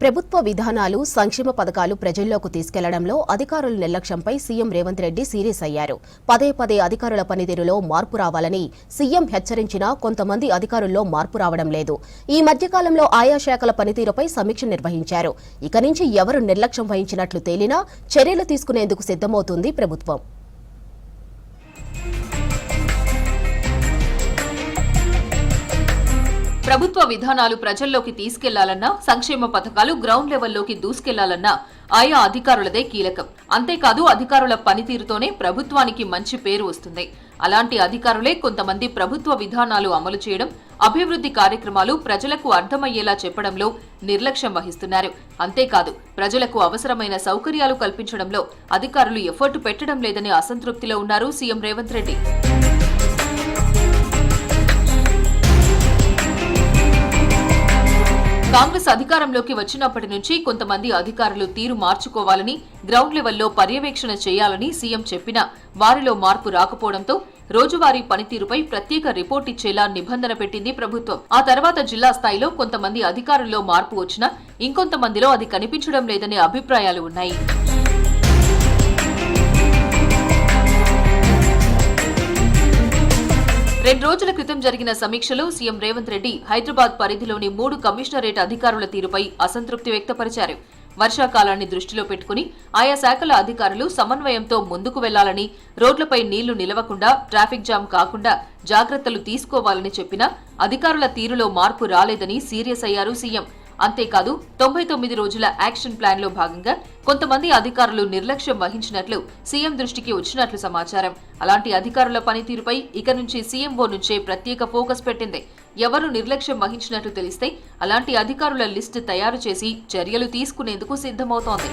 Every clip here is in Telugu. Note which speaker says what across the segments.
Speaker 1: ప్రభుత్వ విధానాలు, సంక్షేమ పథకాలు ప్రజల్లోకి తీసుకెళ్లడంలో అధికారుల నిర్లక్ష్యంపై సీఎం రేవంత్ రెడ్డి సీరియస్ అయ్యారు. పదే పదే అధికారుల పనితీరులో మార్పు రావాలని సీఎం హెచ్చరించినా కొంతమంది అధికారుల్లో మార్పు రావడం లేదు. ఈ మధ్యకాలంలో ఆయా శాఖల పనితీరుపై సమీక్ష నిర్వహించారు. ఇక నుంచి ఎవరు నిర్లక్ష్యం వహించినట్లు తేలినా చర్యలు తీసుకునేందుకు సిద్ధమవుతుంది ప్రభుత్వం.
Speaker 2: ప్రభుత్వ విధానాలు ప్రజల్లోకి తీసుకెళ్లాలన్నా, సంక్షేమ పథకాలు గ్రౌండ్ లెవెల్లోకి దూసుకెళ్లాలన్నా ఆయా అధికారులదే కీలకం. అంతేకాదు అధికారుల పనితీరుతోనే ప్రభుత్వానికి మంచి పేరు వస్తుంది. అలాంటి అధికారులే కొంతమంది ప్రభుత్వ విధానాలు అమలు చేయడం, అభివృద్ధి కార్యక్రమాలు ప్రజలకు అర్థమయ్యేలా చెప్పడంలో నిర్లక్ష్యం వహిస్తున్నారు. అంతేకాదు ప్రజలకు అవసరమైన సౌకర్యాలు కల్పించడంలో అధికారులు ఎఫర్టు పెట్టడం లేదనే అసంతృప్తిలో ఉన్నారు సీఎం రేవంత్ రెడ్డి. కాంగ్రెస్ అధికారంలోకి వచ్చినప్పటి నుంచి కొంతమంది అధికారులు తీరు మార్చుకోవాలని, గ్రౌండ్ లెవెల్లో పర్యవేక్షణ చేయాలని సీఎం చెప్పినా వారిలో మార్పు రాకపోవడంతో రోజువారీ పనితీరుపై ప్రత్యేక రిపోర్ట్ ఇచ్చేలా నిబంధన పెట్టింది ప్రభుత్వం. ఆ తర్వాత జిల్లా స్థాయిలో కొంతమంది అధికారుల్లో మార్పు వచ్చినా ఇంకొంతమందిలో అది కనిపించడం లేదనే అభిప్రాయాలు ఉన్నాయి. 2 రోజుల క్రితం జరిగిన సమీక్షలో సీఎం రేవంత్ రెడ్డి హైదరాబాద్ పరిధిలోని 3 కమిషనరేట్ అధికారుల తీరుపై అసంతృప్తి వ్యక్తపరిచారు. వర్షాకాలాన్ని దృష్టిలో పెట్టుకుని ఆయా శాఖల అధికారులు సమన్వయంతో ముందుకు వెళ్లాలని, రోడ్లపై నీళ్లు నిలవకుండా, ట్రాఫిక్ జామ్ కాకుండా జాగ్రత్తలు తీసుకోవాలని చెప్పినా అధికారుల తీరులో మార్పు రాలేదని సీరియస్ అయ్యారు సీఎం. అంతేకాదు 99 రోజుల యాక్షన్ ప్లాన్ లో భాగంగా కొంతమంది అధికారులు నిర్లక్ష్యం వహించినట్లు సీఎం దృష్టికి వచ్చినట్లు సమాచారం. అలాంటి అధికారుల పనితీరుపై ఇక నుంచి సీఎంఓ నుంచే ప్రత్యేక ఫోకస్ పెట్టింది. ఎవరు నిర్లక్ష్యం వహించినట్లు తెలిస్తే అలాంటి అధికారుల లిస్టు తయారు చేసి చర్యలు తీసుకునేందుకు సిద్ధమవుతోంది.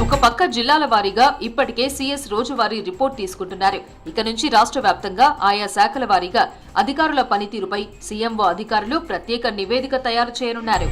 Speaker 2: ఒక పక్క జిల్లాల వారీగా ఇప్పటికే సీఎస్ రోజువారీ రిపోర్ట్ తీసుకుంటున్నారు. ఇక నుంచి రాష్ట్ర వ్యాప్తంగా ఆయా శాఖల వారీగా అధికారుల పనితీరుపై సీఎంఓ అధికారులు ప్రత్యేక నివేదిక తయారు చేయనున్నారు.